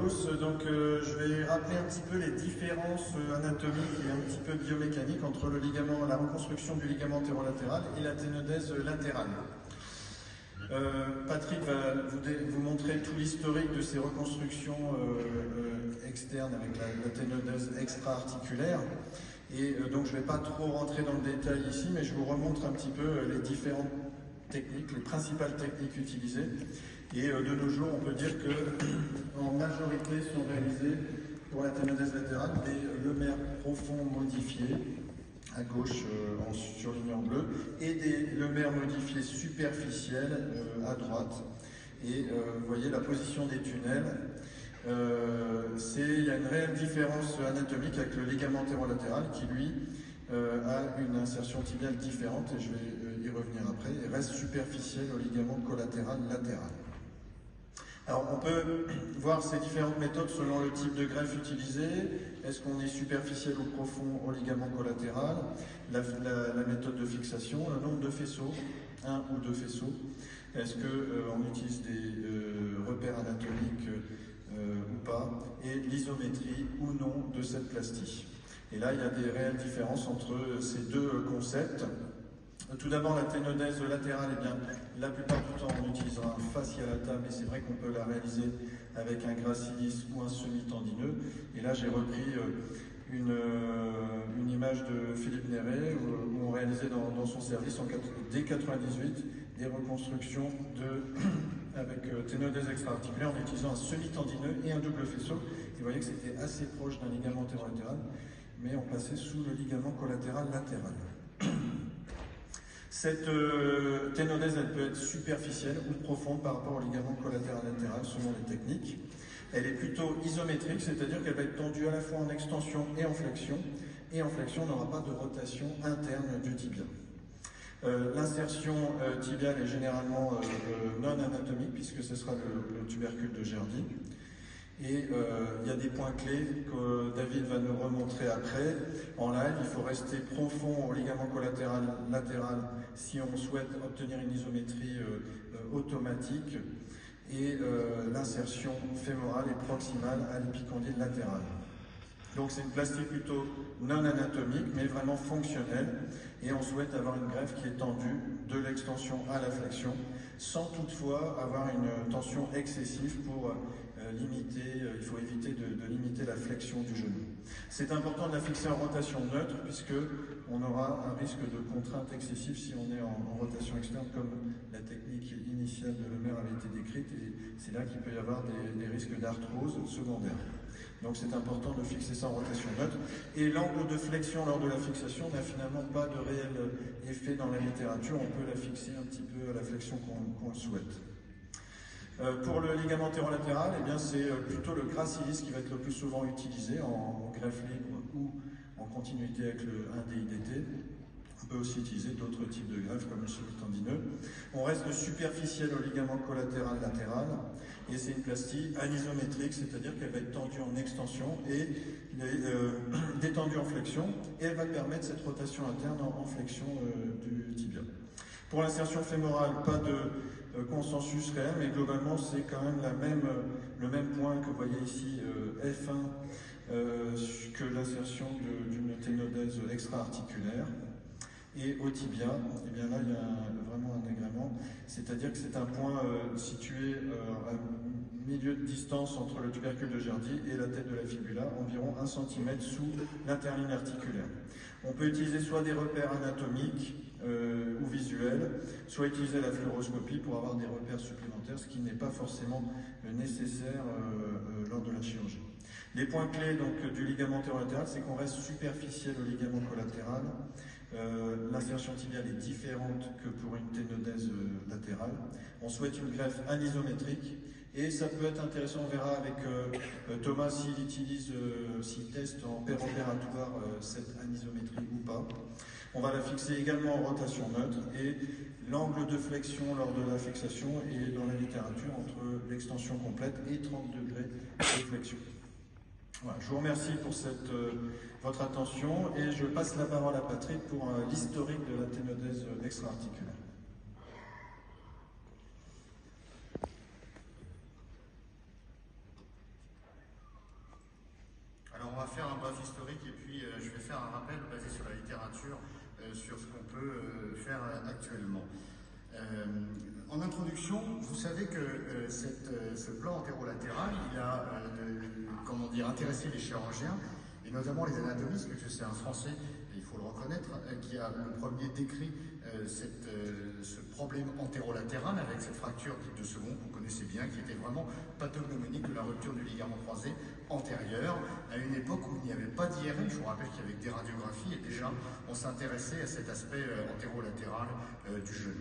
tous. Donc, je vais rappeler un petit peu les différences anatomiques et un petit peu biomécaniques entre le ligament, la reconstruction du ligament antérolatéral et la ténodèse latérale. Patrick va vous montrer tout l'historique de ces reconstructions externes avec la ténodèse extra-articulaire. Et donc, je ne vais pas trop rentrer dans le détail ici, mais je vous remontre un petit peu les différentes techniques, les principales techniques utilisées. Et de nos jours, on peut dire qu'en majorité sont réalisés pour la ténodèse latérale des lemères profonds modifiés à gauche en surligné en bleu et des lemères modifiés superficiels à droite. Et vous voyez la position des tunnels. Il y a une réelle différence anatomique avec le ligament antérolatéral qui, lui, a une insertion tibiale différente, et je vais y revenir après, et reste superficiel au ligament collatéral latéral. Alors, on peut voir ces différentes méthodes selon le type de greffe utilisé. Est-ce qu'on est superficiel ou profond au ligament collatéral? La méthode de fixation, le nombre de faisceaux, un ou deux faisceaux. Est-ce qu'on utilise des repères anatomiques ou pas? Et l'isométrie ou non de cette plastie. Et là, il y a des réelles différences entre ces deux concepts. Tout d'abord, la ténodèse latérale, eh bien, la plupart du temps, on utilisera un fascialata, mais c'est vrai qu'on peut la réaliser avec un gracilis ou un semi-tendineux. Et là, j'ai repris une image de Philippe Néret où on réalisait dans son service dès 98 des reconstructions avec ténodèse extra-articulaire en utilisant un semi-tendineux et un double faisceau. Et vous voyez que c'était assez proche d'un ligament antérolatéral, mais on passait sous le ligament collatéral latéral. Cette ténodèse, elle peut être superficielle ou profonde par rapport au ligament collatéral latéral selon les techniques. Elle est plutôt isométrique, c'est-à-dire qu'elle va être tendue à la fois en extension et en flexion. Et en flexion, on n'aura pas de rotation interne du tibia. L'insertion tibiale est généralement non anatomique, puisque ce sera le tubercule de Gerdy. Et il y a des points clés que David va nous remontrer après. En live, il faut rester profond au ligament collatéral latéral si on souhaite obtenir une isométrie automatique. Et l'insertion fémorale et proximale à l'épicondyle latéral. Donc c'est une plastie plutôt non anatomique, mais vraiment fonctionnelle. Et on souhaite avoir une greffe qui est tendue de l'extension à la flexion, sans toutefois avoir une tension excessive pour limiter, il faut éviter de limiter la flexion du genou. C'est important de la fixer en rotation neutre, puisque on aura un risque de contrainte excessive si on est en rotation externe, comme la technique initiale de Lemaire avait été décrite, et c'est là qu'il peut y avoir des risques d'arthrose secondaire. Donc c'est important de fixer ça en rotation neutre. Et l'angle de flexion lors de la fixation n'a finalement pas de réel effet dans la littérature. On peut la fixer un petit peu à la flexion qu'on le souhaite. Pour le ligament antérolatéral, eh bien c'est plutôt le gracilis qui va être le plus souvent utilisé en greffe libre ou en continuité avec le 1DIDT. On peut aussi utiliser d'autres types de greffes comme le semi-tendineux. On reste superficiel au ligament collatéral latéral et c'est une plastie anisométrique, c'est-à-dire qu'elle va être tendue en extension et détendue en flexion, et elle va permettre cette rotation interne en flexion du tibia. Pour l'insertion fémorale, pas de consensus réel, mais globalement c'est quand même le même point que vous voyez ici, F1, que l'insertion d'une ténodèse extra-articulaire. Et au tibia, eh bien là il y a vraiment un agrément, c'est-à-dire que c'est un point situé à milieu de distance entre le tubercule de Gerdy et la tête de la fibula, environ 1 cm sous l'interligne articulaire. On peut utiliser soit des repères anatomiques ou visuels, soit utiliser la fluoroscopie pour avoir des repères supplémentaires, ce qui n'est pas forcément nécessaire lors de la chirurgie. Les points clés donc, du ligament antérolatéral, c'est qu'on reste superficiel au ligament collatéral. L'insertion tibiale est différente que pour une ténodèse latérale. On souhaite une greffe anisométrique et ça peut être intéressant, on verra avec Thomas s'il teste en péropératoire cette anisométrie ou pas. On va la fixer également en rotation neutre et l'angle de flexion lors de la fixation est dans la littérature entre l'extension complète et 30 degrés de flexion. Voilà, je vous remercie pour votre attention et je passe la parole à Patrick pour l'historique de la ténodèse extra-articulaire. va faire un bref historique et puis je vais faire un rappel basé sur la littérature sur ce qu'on peut faire actuellement. En introduction, vous savez que ce plan antérolatéral, il a intéressé les chirurgiens, et notamment les anatomistes, puisque c'est un Français, et il faut le reconnaître, qui a le premier décrit ce problème antérolatéral avec cette fracture dite de second qu'on connaissait bien, qui était vraiment pathognomonique de la rupture du ligament croisé antérieur, à une époque où il n'y avait pas d'IRM. Je vous rappelle qu'il y avait des radiographies, et déjà on s'intéressait à cet aspect antérolatéral du genou.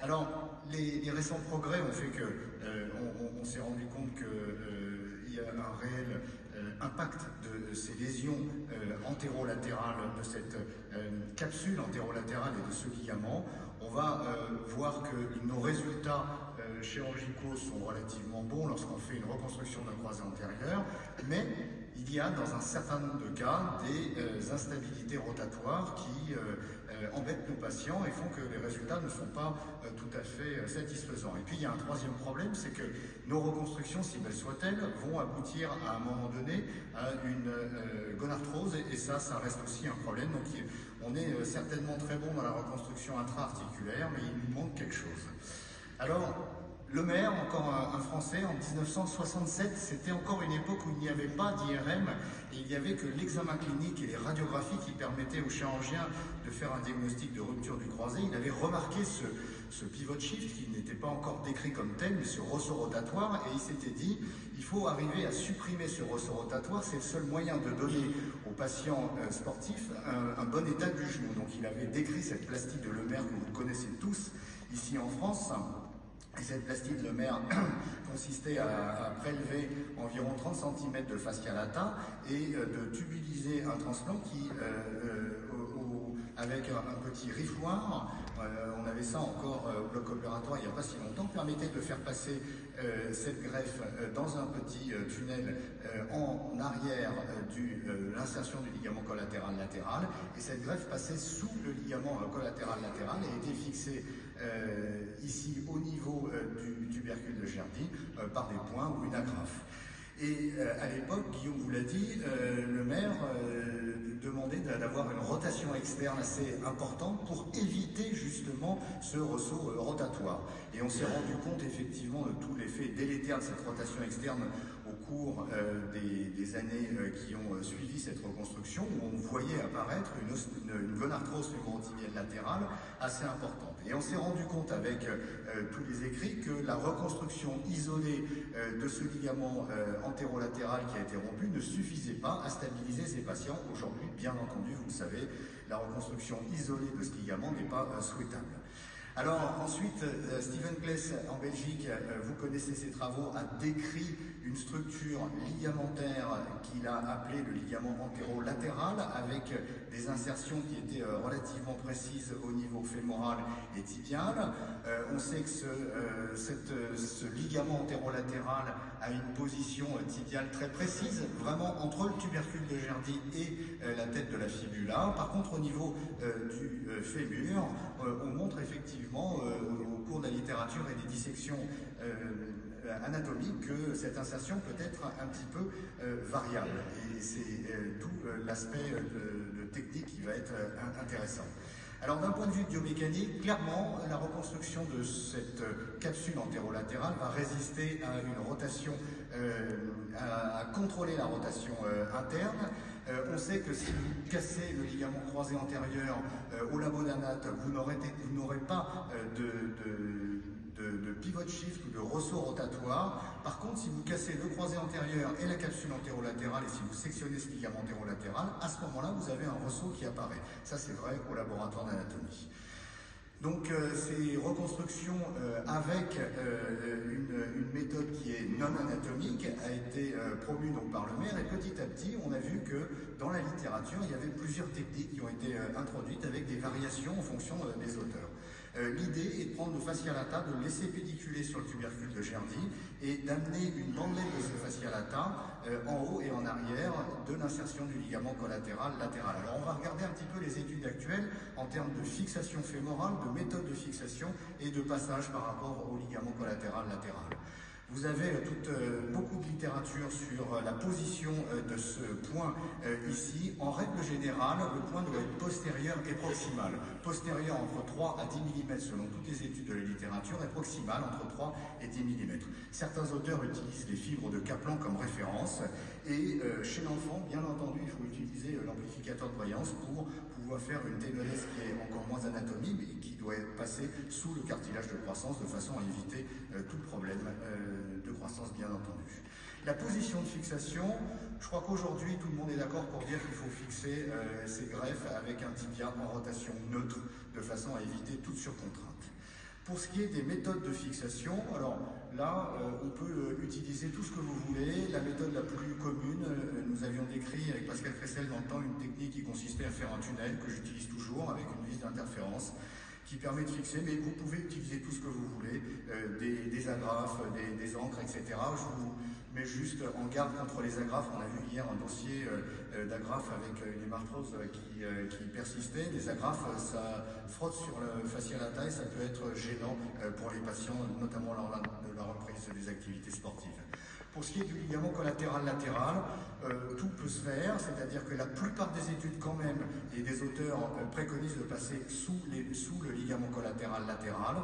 Alors, les récents progrès ont fait que on s'est rendu compte qu'il y a un réel impact de ces lésions antérolatérales, de cette capsule antérolatérale et de ce ligament. On va voir que nos résultats chirurgicaux sont relativement bons lorsqu'on fait une reconstruction d'un croisé antérieur, mais il y a dans un certain nombre de cas des instabilités rotatoires qui embêtent nos patients et font que les résultats ne sont pas tout à fait satisfaisants. Et puis il y a un troisième problème, c'est que nos reconstructions, si belles soient-elles, vont aboutir à un moment donné à une gonarthrose, et ça reste aussi un problème. Donc on est certainement très bon dans la reconstruction intra-articulaire, mais il nous manque quelque chose. Alors, Lemaire, encore un Français, en 1967, c'était encore une époque où il n'y avait pas d'IRM et il n'y avait que l'examen clinique et les radiographies qui permettaient aux chirurgiens de faire un diagnostic de rupture du croisé. Il avait remarqué ce pivot shift qui n'était pas encore décrit comme tel, mais ce ressaut rotatoire, et il s'était dit, il faut arriver à supprimer ce ressaut rotatoire, c'est le seul moyen de donner aux patients sportifs un bon état du genou. Donc il avait décrit cette plastie de Lemaire que vous connaissez tous ici en France. Et cette plastie de Lemaire consistait à prélever environ 30 cm de fascia lata et de tubuliser un transplant qui, avec un petit rifloir, on avait ça encore au bloc opératoire il n'y a pas si longtemps, permettait de faire passer cette greffe dans un petit tunnel en arrière de l'insertion du ligament collatéral latéral, et cette greffe passait sous le ligament collatéral latéral et était fixée ici au niveau du tubercule de Gerdy par des points ou une agrafe. Et à l'époque, Guillaume vous l'a dit, Lemaire demandait d'avoir une rotation externe assez importante pour éviter justement ce ressaut rotatoire. Et on s'est rendu compte effectivement de tout l'effet délétère de cette rotation externe au cours des années qui ont suivi cette reconstruction, où on voyait apparaître une gonarthrose fémorotibiale latérale assez importante. Et on s'est rendu compte avec tous les écrits que la reconstruction isolée de ce ligament antérolatéral qui a été rompu ne suffisait pas à stabiliser ces patients. Aujourd'hui, bien entendu, vous le savez, la reconstruction isolée de ce ligament n'est pas souhaitable. Alors ensuite, Stephen Kless en Belgique, vous connaissez ses travaux, a décrit une structure ligamentaire qu'il a appelée le ligament antérolatéral, avec des insertions qui étaient relativement précises au niveau fémoral et tibial. On sait que ce ligament antérolatéral a une position tibiale très précise, vraiment entre le tubercule de Gerdy et la tête de la fibula. Par contre, au niveau du fémur, on montre effectivement au cours de la littérature et des dissections anatomiques que cette insertion peut être un petit peu variable. Et c'est tout l'aspect de technique qui va être intéressant. Alors d'un point de vue biomécanique, clairement, la reconstruction de cette capsule antérolatérale va résister à une rotation, à contrôler la rotation interne. On sait que si vous cassez le ligament croisé antérieur au labo d'Anat, vous n'aurez pas de pivot shift ou de ressaut rotatoire. Par contre, si vous cassez le croisé antérieur et la capsule antérolatérale, et si vous sectionnez ce ligament antérolatéral, à ce moment-là, vous avez un ressaut qui apparaît. Ça, c'est vrai au laboratoire d'anatomie. Donc ces reconstructions avec une méthode qui est non anatomique a été promue donc par Lemaire, et petit à petit on a vu que dans la littérature il y avait plusieurs techniques qui ont été introduites avec des variations en fonction des auteurs. L'idée est de prendre le fascia lata, de le laisser pédiculer sur le tubercule de Gerdy et d'amener une bandelette de ce fascia lata en haut et en arrière de l'insertion du ligament collatéral latéral. Alors on va regarder un petit peu les études actuelles en termes de fixation fémorale, de méthode de fixation et de passage par rapport au ligament collatéral latéral. Vous avez beaucoup de littérature sur la position de ce point ici. En règle générale, le point doit être postérieur et proximal. Postérieur entre 3 à 10 mm selon toutes les études de la littérature et proximal entre 3 et 10 mm. Certains auteurs utilisent les fibres de Kaplan comme référence et chez l'enfant, bien entendu, il faut utiliser l'amplificateur de voyance pour pouvoir faire une ténodèse qui est encore moins anatomique mais qui doit passer sous le cartilage de croissance de façon à éviter tout problème de croissance, bien entendu. La position de fixation, je crois qu'aujourd'hui tout le monde est d'accord pour dire qu'il faut fixer ces greffes avec un tibia en rotation neutre de façon à éviter toute surcontrainte. Pour ce qui est des méthodes de fixation, alors là, on peut utiliser tout ce que vous voulez. La méthode la plus commune, nous avions décrit avec Pascal Cressel dans le temps une technique qui consistait à faire un tunnel, que j'utilise toujours, avec une vis d'interférence, qui permet de fixer, mais vous pouvez utiliser tout ce que vous voulez, des agrafes, des encres, etc. Je vous mets juste en garde contre les agrafes. On a vu hier un dossier d'agrafes avec une hémarthrose qui persistait. Les agrafes, ça frotte sur le fascia latae, ça peut être gênant pour les patients, notamment lors de la reprise des activités sportives. Pour ce qui est du ligament collatéral-latéral, tout peut se faire, c'est-à-dire que la plupart des études quand même, et des auteurs préconisent de passer sous le ligament collatéral-latéral.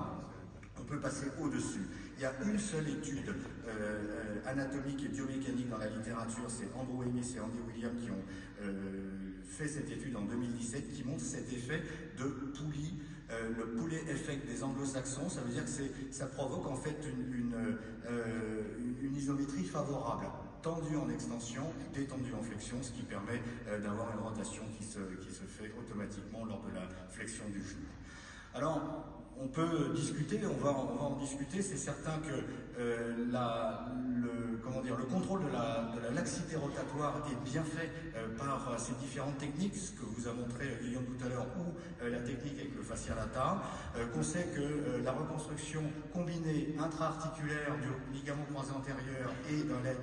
On peut passer au-dessus. Il y a une seule étude anatomique et biomécanique dans la littérature, c'est Andrew Ennis et Andy Williams qui ont fait cette étude en 2017, qui montre cet effet de poulie, le poulet effect des anglo-saxons. Ça veut dire que ça provoque en fait une isométrie favorable, tendue en extension, détendue en flexion, ce qui permet d'avoir une rotation qui se fait automatiquement lors de la flexion du genou. Alors, on peut discuter, on va en discuter. C'est certain que le contrôle de la laxité rotatoire est bien fait par ces différentes techniques, ce que vous a montré Guillaume tout à l'heure, ou la technique avec le fascia lata, qu'on sait que la reconstruction combinée intra-articulaire du ligament croisé antérieur et d'un LET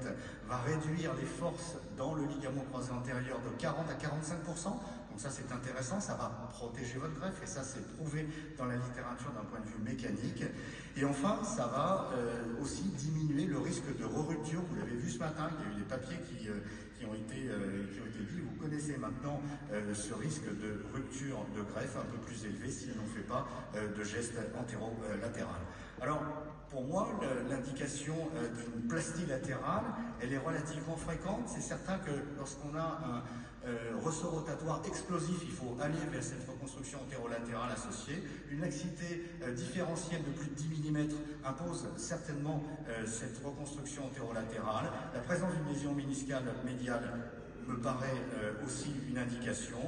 va réduire les forces dans le ligament croisé antérieur de 40 à 45%. Donc ça c'est intéressant, ça va protéger votre greffe et ça c'est prouvé dans la littérature d'un point de vue mécanique. Et enfin ça va aussi diminuer le risque de re-rupture. Vous l'avez vu ce matin, il y a eu des papiers qui ont été dit. Vous connaissez maintenant ce risque de rupture de greffe un peu plus élevé si on ne fait pas de geste antéro-latéral. Alors, pour moi, l'indication d'une plastie latérale, elle est relativement fréquente. C'est certain que lorsqu'on a un ressort rotatoire explosif, il faut aller vers cette reconstruction antérolatérale associée. Une laxité différentielle de plus de 10 mm impose certainement cette reconstruction antérolatérale. La présence d'une lésion méniscale médiale me paraît aussi une indication.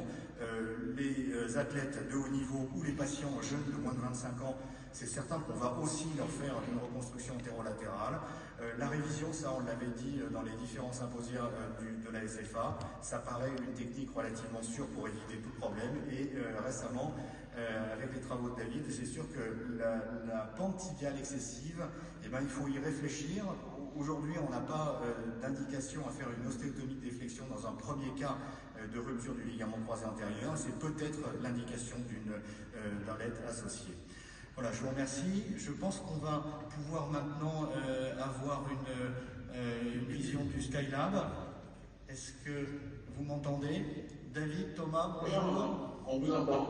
Les athlètes de haut niveau ou les patients jeunes de moins de 25 ans, c'est certain qu'on va aussi leur faire une reconstruction antérolatérale. La révision, ça on l'avait dit dans les différents symposia de la SFA, ça paraît une technique relativement sûre pour éviter tout problème. Et récemment, avec les travaux de David, c'est sûr que la pente tibiale excessive, eh ben, il faut y réfléchir. Aujourd'hui, on n'a pas d'indication à faire une ostéotomie de déflexion dans un premier cas de rupture du ligament croisé antérieur. C'est peut-être l'indication d'un LET associé. Voilà, je vous remercie. Je pense qu'on va pouvoir maintenant avoir une vision du Skylab. Est-ce que vous m'entendez? David, Thomas, bonjour. On vous entend.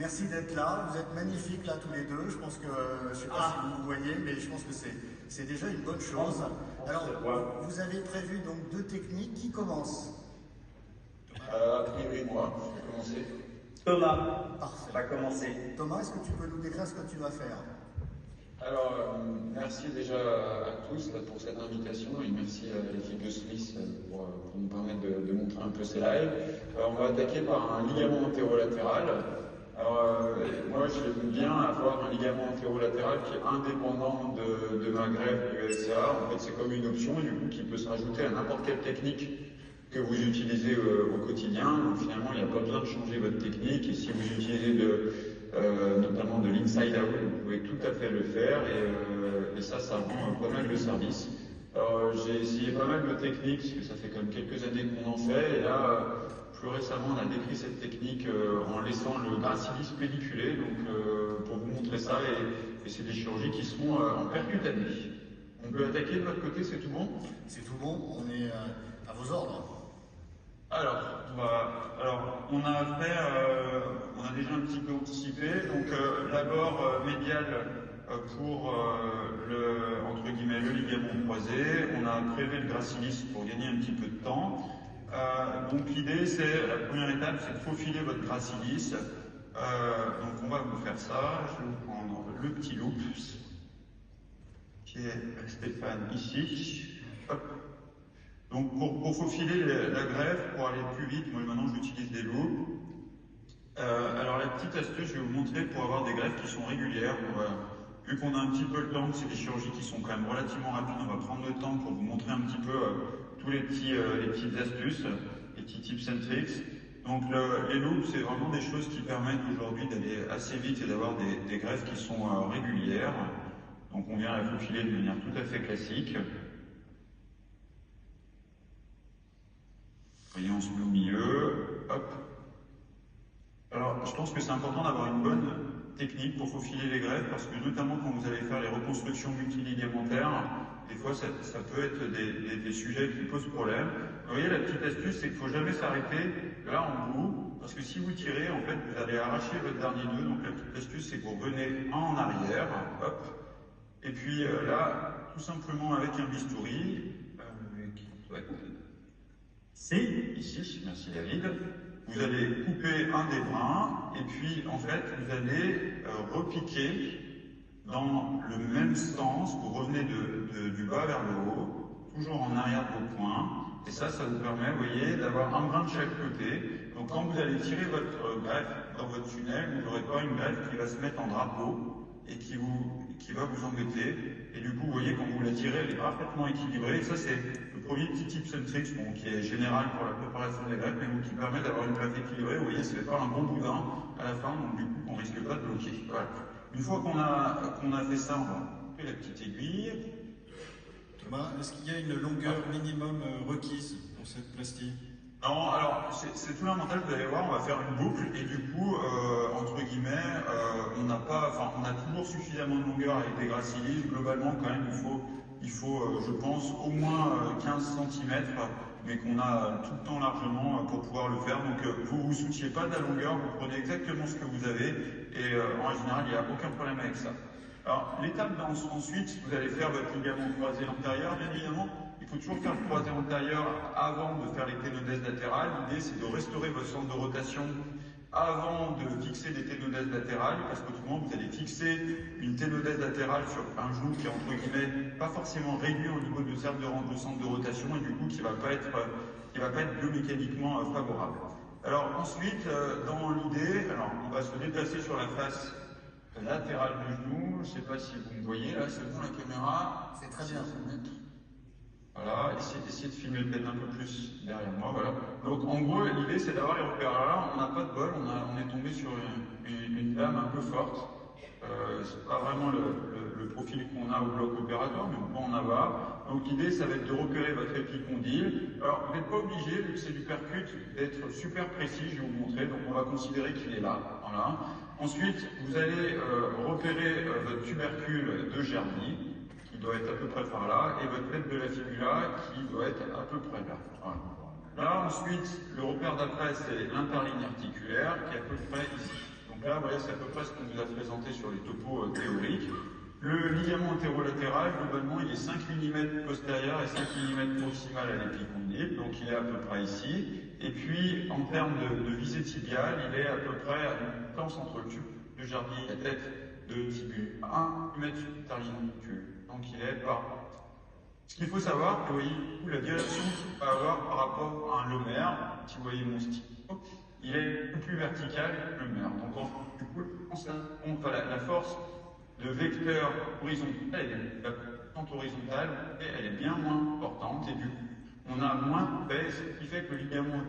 Merci d'être là. Vous êtes magnifiques là tous les deux. Je pense que, je ne sais pas si vous voyez, mais je pense que c'est déjà une bonne chose. Alors, vous avez prévu donc 2 techniques. Qui commence? A priori, moi, je vais commencer. Thomas, Parfait. va commencer. Thomas, est-ce que tu peux nous décrire ce que tu vas faire? Alors, merci déjà à tous pour cette invitation et merci à l'équipe de Swiss pour nous permettre de montrer un peu ces lives. On va attaquer par un ligament antérolatéral. Alors, moi, j'aime bien avoir un ligament antérolatéral qui est indépendant de ma greffe du LCA. En fait, c'est comme une option du coup qui peut se rajouter à n'importe quelle technique que vous utilisez au quotidien. Donc, finalement, il n'y a pas besoin de changer votre technique. Et si vous utilisez notamment de l'inside out, vous pouvez tout à fait le faire. Et ça rend pas mal de service. Alors, j'ai essayé pas mal de techniques, parce que ça fait quand même quelques années qu'on en fait. Et là, plus récemment, on a décrit cette technique en laissant le gracilis pelliculé, donc pour vous montrer ça. Et c'est des chirurgies qui seront en percutané. On peut attaquer de votre côté, c'est tout bon? C'est tout bon, on est à vos ordres. Alors, on a fait, on a déjà un petit peu anticipé, donc l'abord médial pour entre guillemets, le ligament croisé, on a prélevé le gracilis pour gagner un petit peu de temps. Donc l'idée, la première étape, c'est de faufiler votre gracilis. Donc on va vous faire ça, je vais vous prendre le petit loop, qui est Stéphane ici. Hop. Donc pour faufiler la greffe, pour aller plus vite, moi maintenant j'utilise des loops. Alors la petite astuce, je vais vous montrer pour avoir des greffes qui sont régulières. Vu qu'on a un petit peu le temps, que c'est des chirurgies qui sont quand même relativement rapides, on va prendre le temps pour vous montrer un petit peu tous les petites astuces, les petits tips and tricks. Donc les loops, c'est vraiment des choses qui permettent aujourd'hui d'aller assez vite et d'avoir des greffes qui sont régulières. Donc on vient la faufiler de manière tout à fait classique. Voyez, on se met au milieu, hop. Alors, je pense que c'est important d'avoir une bonne technique pour faufiler les greffes, parce que notamment quand vous allez faire les reconstructions multiligamentaires, des fois ça peut être des sujets qui posent problème. Vous voyez, la petite astuce, c'est qu'il ne faut jamais s'arrêter là en bout, parce que si vous tirez, en fait, vous allez arracher votre dernier nœud. Donc la petite astuce, c'est que vous revenez en arrière, hop, et puis là, tout simplement avec un bistouri, qui doit être ici, merci David. Vous allez couper un des brins et puis en fait vous allez repiquer dans le même sens. Vous revenez du bas vers le haut, toujours en arrière de vos poings. Et ça vous permet, vous voyez, d'avoir un brin de chaque côté. Donc quand vous allez tirer votre greffe dans votre tunnel, vous n'aurez pas une greffe qui va se mettre en drapeau et qui va vous embêter. Et du coup, vous voyez, quand vous la tirez, elle est parfaitement équilibrée. Et ça, c'est le premier petit tips and tricks, qui est général pour la préparation des greffes, mais qui permet d'avoir une greffe équilibrée. Vous voyez, ça fait pas un bon boudin à la fin, donc du coup, on risque pas de bloquer. Voilà. Une fois qu'on a fait ça, on va couper la petite aiguille. Thomas, est-ce qu'il y a une longueur minimum requise pour cette plastie? Non, alors c'est tout l'avantage, vous allez voir, on va faire une boucle et du coup, entre guillemets, on a toujours suffisamment de longueur avec des gracilis. Globalement, quand même, il faut je pense, au moins 15 cm, mais qu'on a tout le temps largement pour pouvoir le faire. Donc vous vous souciez pas de la longueur, vous prenez exactement ce que vous avez et en général, il n'y a aucun problème avec ça. Alors, l'étape ensuite, vous allez faire votre ligament croisé antérieur, bien évidemment. Il faut toujours faire le croisé antérieur avant de faire les ténodèses latérales. L'idée, c'est de restaurer votre centre de rotation avant de fixer des ténodèses latérales, parce qu'autrement, vous allez fixer une ténodèse latérale sur un genou qui est, entre guillemets, pas forcément réduit au niveau de centre de rotation, et du coup, qui va pas être biomécaniquement favorable. Alors, ensuite, dans l'idée, on va se déplacer sur la face latérale du genou. Je ne sais pas si vous me voyez, là, c'est bon la caméra? C'est très bien. Voilà, essayez de filmer peut-être un peu plus derrière moi, voilà. Donc en gros, l'idée c'est d'avoir les repères. Alors là, on n'a pas de bol, on est tombé sur une dame un peu forte. C'est pas vraiment le profil qu'on a au bloc opératoire, mais on peut en avoir. Donc l'idée, ça va être de repérer votre épicondyle. Alors, vous n'êtes pas obligé, vu que c'est du percut, d'être super précis, je vais vous montrer. Donc on va considérer qu'il est là, voilà. Ensuite, vous allez repérer votre tubercule de Gerny, qui doit être à peu près par là, et votre tête de la fibula, qui doit être à peu près là. Voilà. Là, ensuite, le repère d'après, c'est l'interligne articulaire, qui est à peu près ici. Donc là, vous voyez, c'est à peu près ce qu'on vous a présenté sur les topos théoriques. Le ligament antérolatéral, globalement, il est 5 mm postérieur et 5 mm proximal à l'épicondyle, donc il est à peu près ici. Et puis, en termes de visée tibiale, il est à peu près à une distance entre le tube de Gerny et la tête de tibule. 1 mm sur l'interligne articulaire. Donc il est par. Ce qu'il faut savoir, vous voyez la direction qu'il va avoir par rapport à un lomère. Si vous voyez mon stylo, il est beaucoup plus vertical que le lomère. Donc du coup, la force de vecteur horizontal, la pente horizontale, elle est bien moins importante et du coup, on a moins de baisse, ce qui fait que le ligament